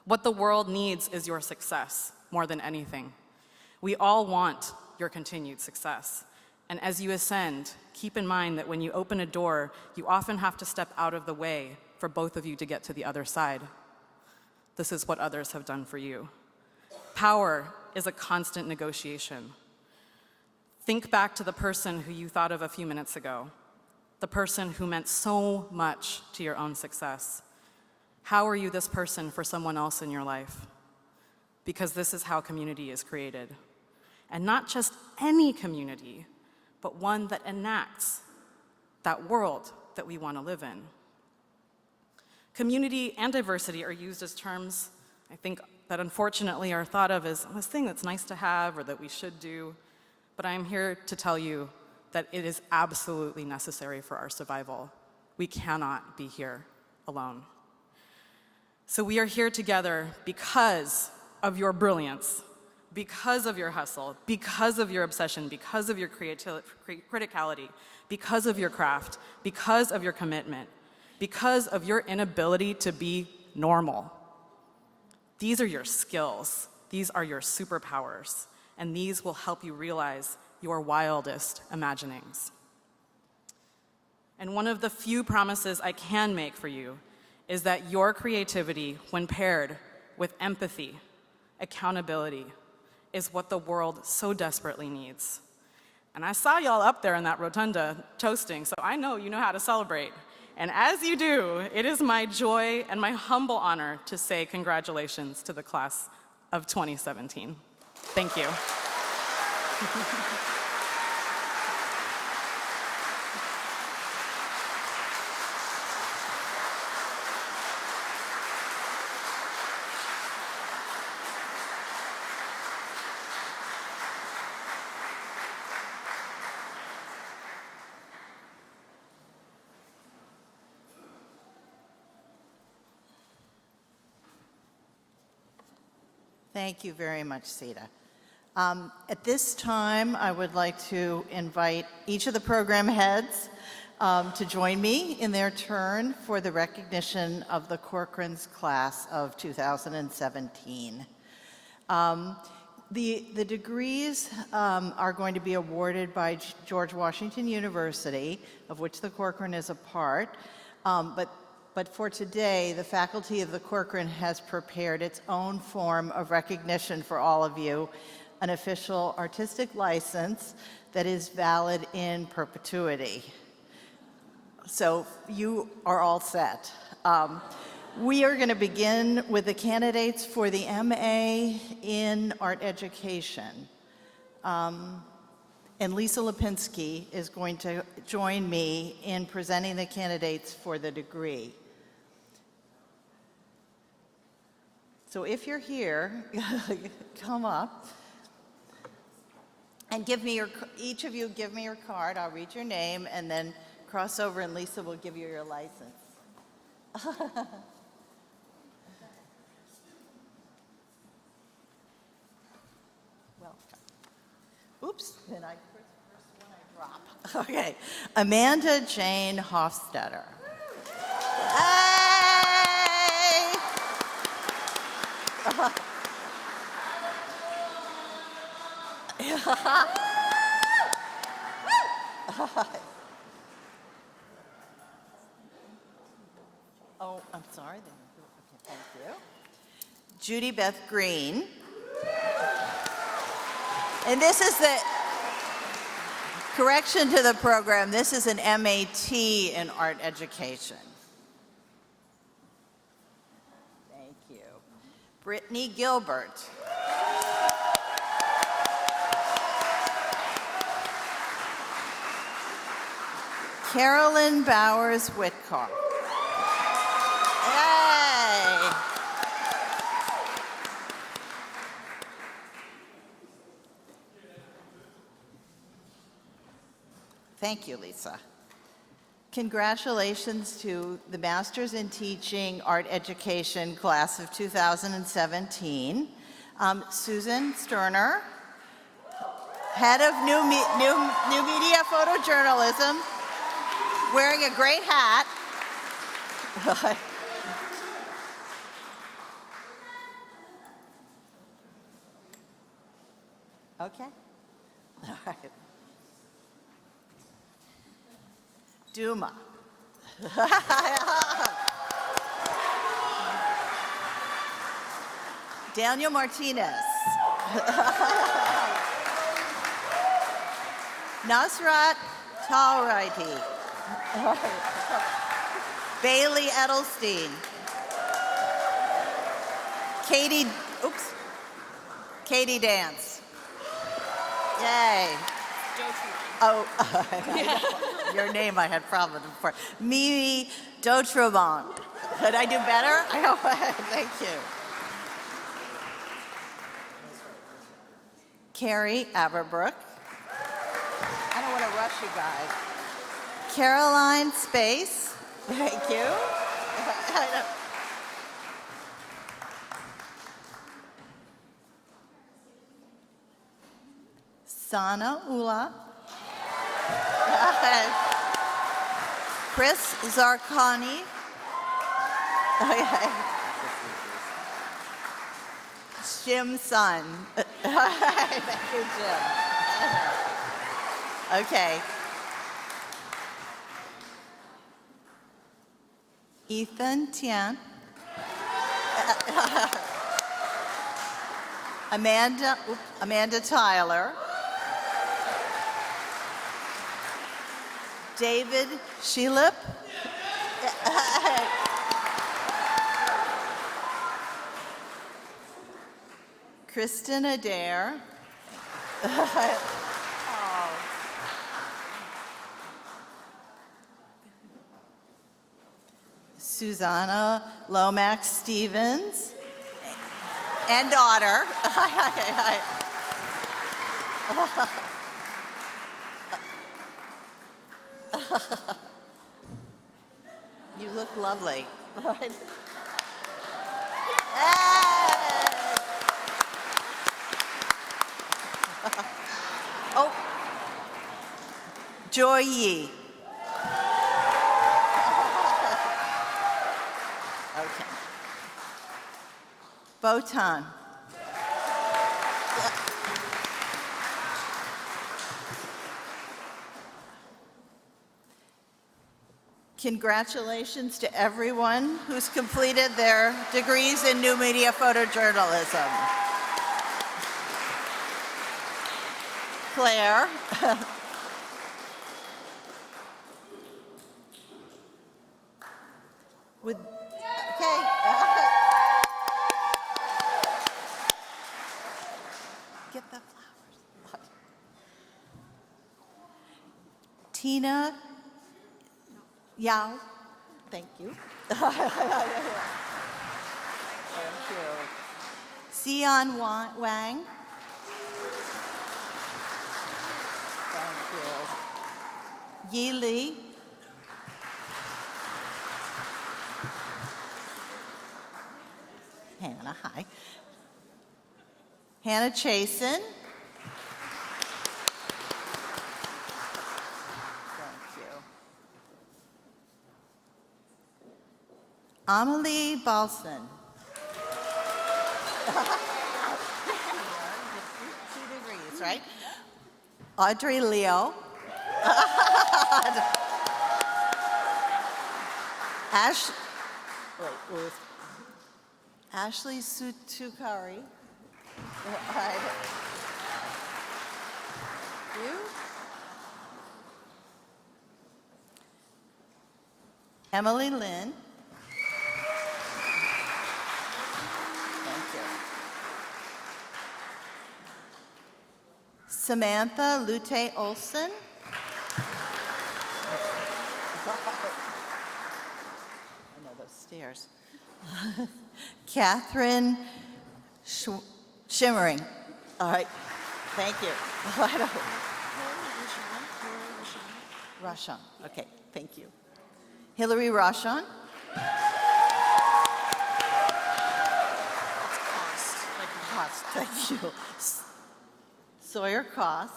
What the world needs is your success more than anything. We all want your continued success. And as you ascend, keep in mind that when you open a door, you often have to step out of the way for both of you to get to the other side. This is what others have done for you. Power is a constant negotiation. Think back to the person who you thought of a few minutes ago, the person who meant so much to your own success. How are you this person for someone else in your life? Because this is how community is created. And not just any community, but one that enacts that world that we want to live in. Community and diversity are used as terms, I think, that unfortunately are thought of as this thing that's nice to have or that we should do. But I'm here to tell you that it is absolutely necessary for our survival. We cannot be here alone. So we are here together because of your brilliance, because of your hustle, because of your obsession, because of your criticality, because of your craft, because of your commitment, because of your inability to be normal. These are your skills. These are your superpowers. And these will help you realize your wildest imaginings. And one of the few promises I can make for you is that your creativity, when paired with empathy, accountability, is what the world so desperately needs. And I saw y'all up there in that rotunda toasting, so I know you know how to celebrate. And as you do, it is my joy and my humble honor to say congratulations to the class of 2017. Thank you. Thank you very much, Sita. At this time, I would like to invite each of the program heads to join me in their turn for the recognition of the Corcoran's class of 2017. The degrees are going to be awarded by George Washington University, of which the Corcoran is a part, but for today, the faculty of the Corcoran has prepared its own form of recognition for all of you, an official artistic license that is valid in perpetuity. So you are all set. We are going to begin with the candidates for the MA in Art Education. And Lisa Lipinski is going to join me in presenting the candidates for the degree. So if you're here, come up and give me each of you give me your card. I'll read your name and then cross over and Lisa will give you your license. Welcome. Oops, then first one I drop. Okay, Amanda Jane Hofstetter. Hey! Oh, I'm sorry. Okay, thank you. Judy Beth Green. And this is the correction to the program. This is an MAT in art education. Thank you. Brittany Gilbert. Carolyn Bowers Whitcar. Yay! Thank you, Lisa. Congratulations to the Masters in Teaching Art Education class of 2017. Susan Sterner, head of new media photojournalism, wearing a great hat. Okay. All right. Duma. Daniel Martinez. Nasrat Talraiti. Bailey Edelstein. Katie Dance. Yay. Oh, your name I had problems before. Mimi Dotrobon. Could I do better? Thank you. Carrie Aberbrook. I don't want to rush you guys. Caroline Space. Thank you. Sana Ula. Chris Zarkani. Jim Sun. Thank you, Jim. Okay. Ethan Tian. Amanda Tyler. David Sheelip. Kristen Adair. Susanna Lomax Stevens. And daughter. You look lovely. Oh, Joy Yi. Okay. Botan. Congratulations to everyone who's completed their degrees in new media photojournalism. Claire. Okay. Get the flowers. Tina Yao. Thank you. Thank you. Xian Wang. Thank you. Yi Li. Hannah, hi. Hannah Chasen. Thank you. Amelie Balson. 2 degrees, right? Audrey Leo. Ashley Sutukari. Right. You? Emily Lynn. Thank you. Samantha Lute Olson. I know those stairs. Catherine Shimmering. All right. Thank you. Rashon. Okay. Thank you. Hillary Rashon. Cost. Thank you. Sawyer Cost.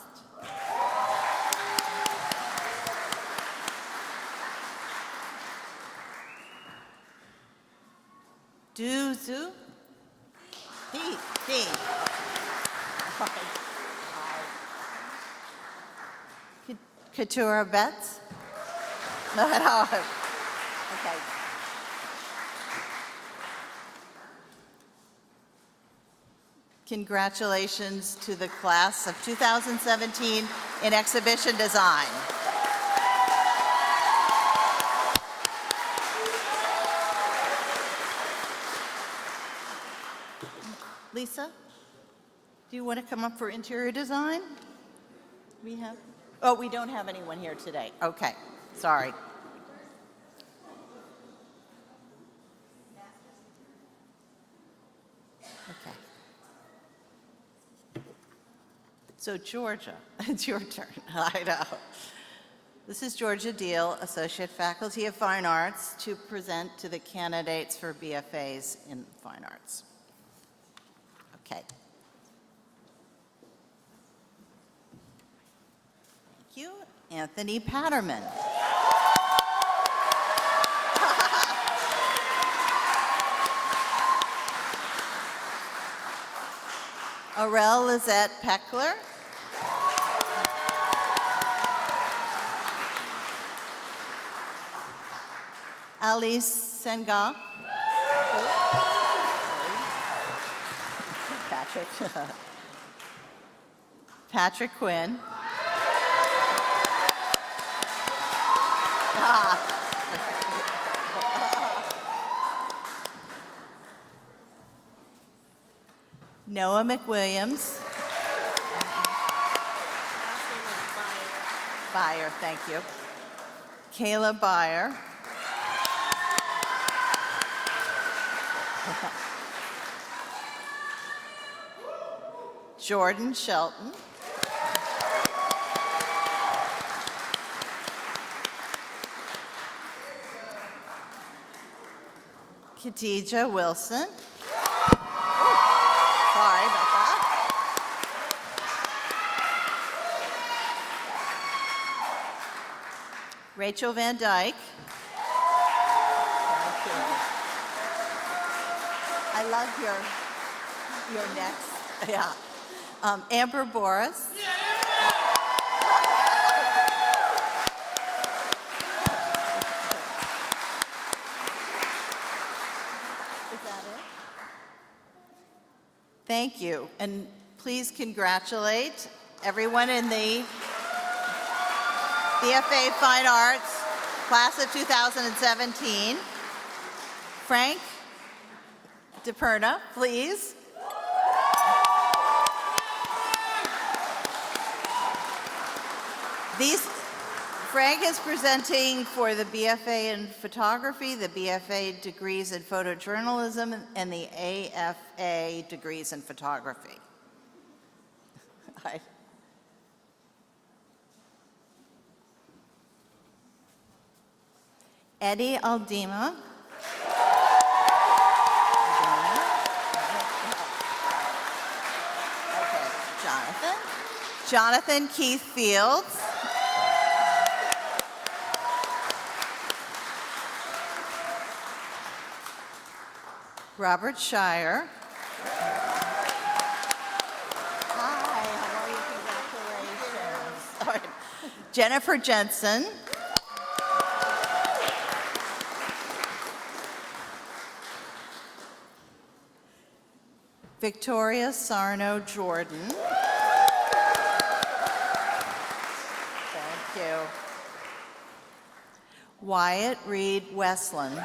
Duzu. D. Katura Betts. No. Okay. Congratulations to the class of 2017 in exhibition design. Lisa, do you want to come up for interior design? We don't have anyone here today. Okay, sorry. Okay. So Georgia, it's your turn. I know. This is Georgia Deal, Associate Faculty of Fine Arts, to present to the candidates for BFAs in Fine Arts. Okay. Thank you. Anthony Patterman. Aurel Lizette Peckler. Alice Senga. Patrick Quinn. Noah McWilliams. Byer, thank you. Kayla Byer. Jordan Shelton. Khadija Wilson. Sorry about that. Rachel Van Dyke. Thank you. I love your next. Yeah. Amber Boris. Is that it? Thank you. And please congratulate everyone in the BFA Fine Arts class of 2017. Frank DePerna, please. Frank is presenting for the BFA in photography, the BFA degrees in photojournalism, and the AFA degrees in photography. Eddie Aldima. Jonathan. Jonathan Keith Fields. Robert Shire. Hi, how are you? Congratulations. All right. Jennifer Jensen. Victoria Sarno Jordan. Thank you. Wyatt Reed Westland.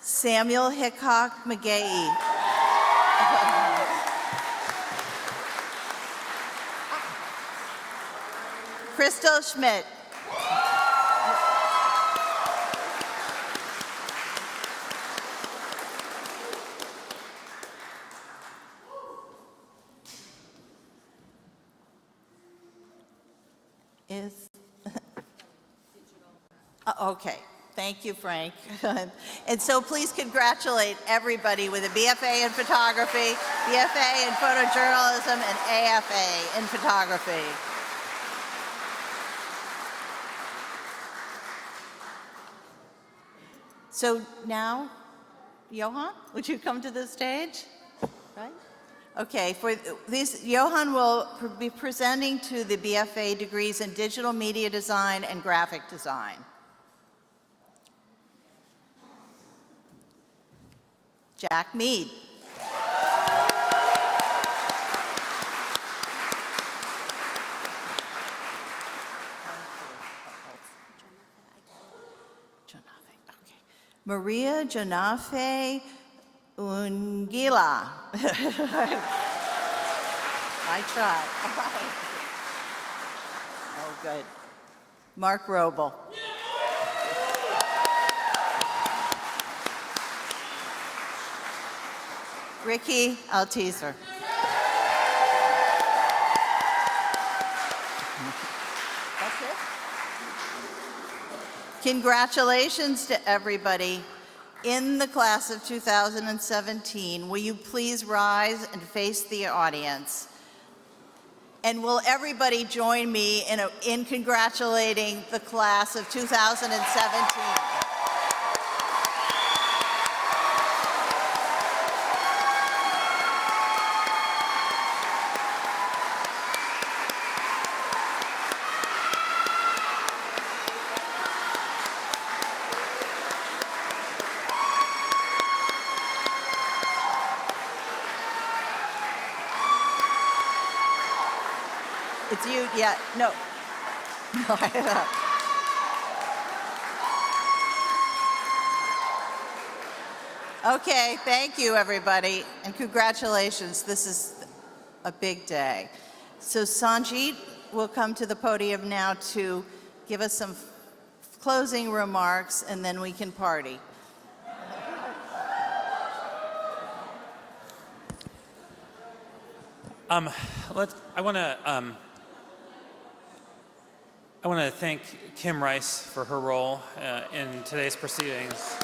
Samuel Hickok McGahee. Crystal Schmidt. Okay, thank you, Frank. And so please congratulate everybody with a BFA in photography, BFA in photojournalism, and AFA in photography. So now, Johan, would you come to the stage? Right? Okay, for this, Johan will be presenting to the BFA degrees in digital media design and graphic design. Jack Mead. Maria Janafe Ungila. I tried. Oh, good. Mark Robel. Ricky Altizer. That's it. Congratulations to everybody in the class of 2017. Will you please rise and face the audience? And will everybody join me in congratulating the class of 2017? It's you, yeah, no. Okay, thank you, everybody, and congratulations. This is a big day. So Sanjeet will come to the podium now to give us some closing remarks, and then we can party. I want to thank Kim Rice for her role in today's proceedings.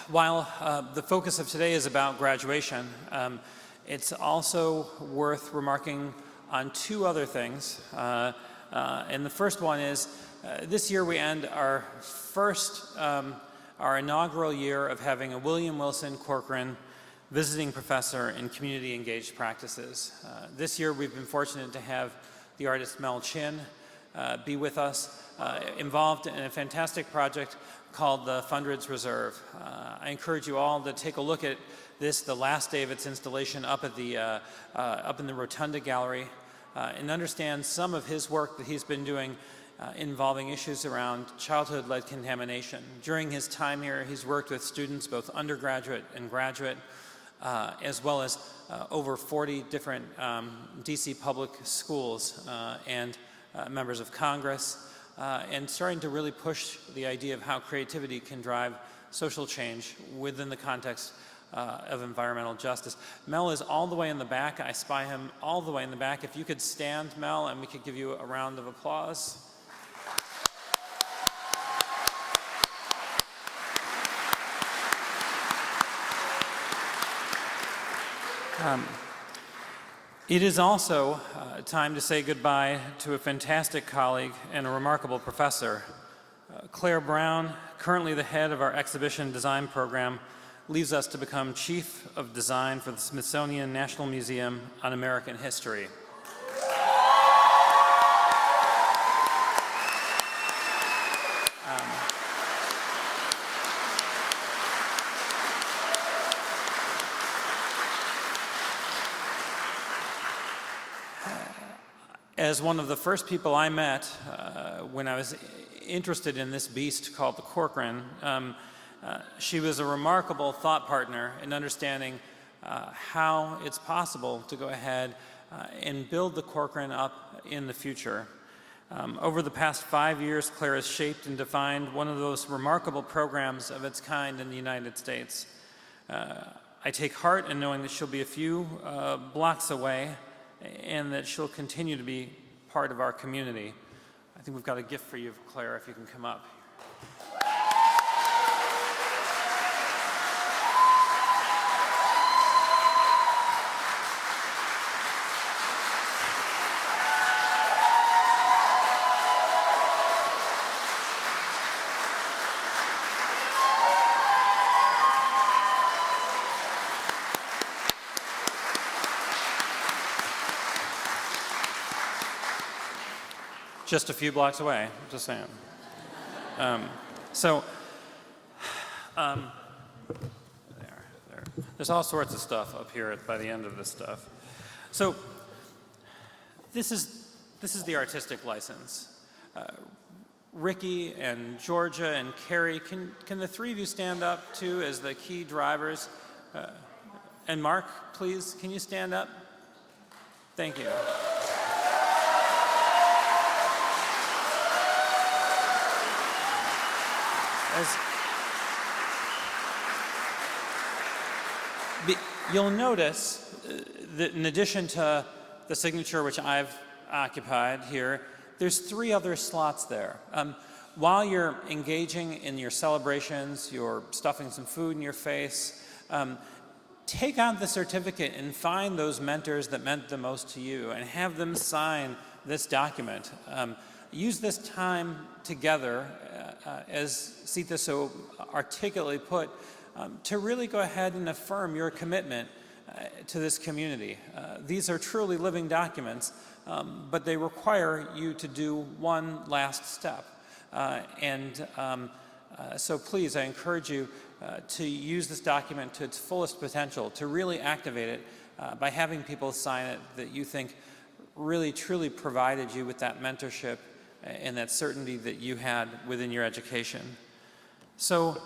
While the focus of today is about graduation, it's also worth remarking on two other things. And the first one is this year we end our inaugural year of having a William Wilson Corcoran visiting professor in community engaged practices. This year we've been fortunate to have the artist Mel Chin be with us, involved in a fantastic project called the Fundreds Reserve. I encourage you all to take a look at this, the last day of its installation up in the Rotunda Gallery, and understand some of his work that he's been doing involving issues around childhood-led contamination. During his time here, he's worked with students, both undergraduate and graduate, as well as over 40 different DC public schools and members of Congress, and starting to really push the idea of how creativity can drive social change within the context of environmental justice. Mel is all the way in the back. I spy him all the way in the back. If you could stand, Mel, and we could give you a round of applause. It is also time to say goodbye to a fantastic colleague and a remarkable professor. Claire Brown, currently the head of our exhibition design program, leaves us to become Chief of Design for the Smithsonian National Museum on American History. As one of the first people I met when I was interested in this beast called the Corcoran, she was a remarkable thought partner in understanding how it's possible to go ahead and build the Corcoran up in the future. Over the past 5 years, Claire has shaped and defined one of those remarkable programs of its kind in the United States. I take heart in knowing that she'll be a few blocks away and that she'll continue to be part of our community. I think we've got a gift for you, Claire, if you can come up. Just a few blocks away, just saying. There's all sorts of stuff up here by the end of this stuff. So this is the artistic license. Ricky and Georgia and Carrie, can the three of you stand up too as the key drivers? And Mark, please, can you stand up? Thank you. You'll notice that in addition to the signature which I've occupied here, there's 3 other slots there. While you're engaging in your celebrations, you're stuffing some food in your face, take out the certificate and find those mentors that meant the most to you and have them sign this document. Use this time together, as Sita so articulately put, to really go ahead and affirm your commitment to this community. These are truly living documents, but they require you to do one last step. So please, I encourage you to use this document to its fullest potential, to really activate it by having people sign it that you think really truly provided you with that mentorship and that certainty that you had within your education. So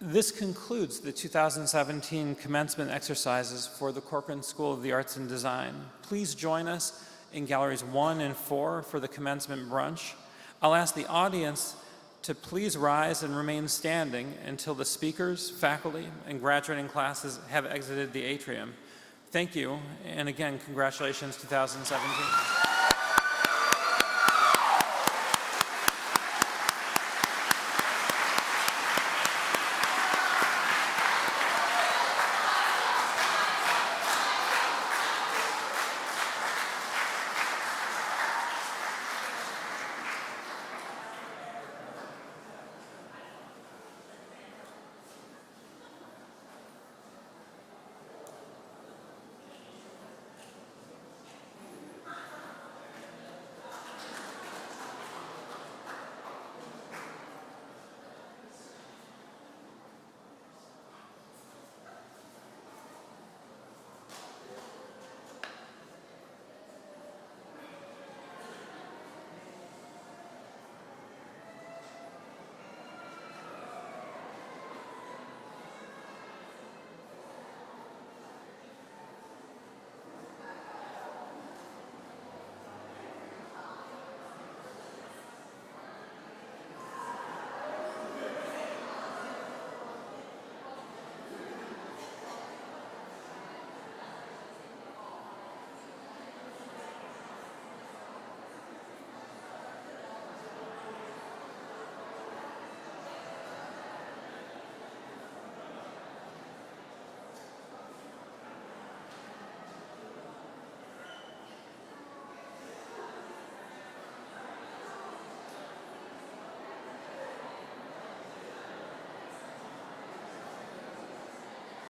this concludes the 2017 commencement exercises for the Corcoran School of the Arts and Design. Please join us in galleries 1 and 4 for the commencement brunch. I'll ask the audience to please rise and remain standing until the speakers, faculty, and graduating classes have exited the atrium. Thank you, and again, congratulations 2017.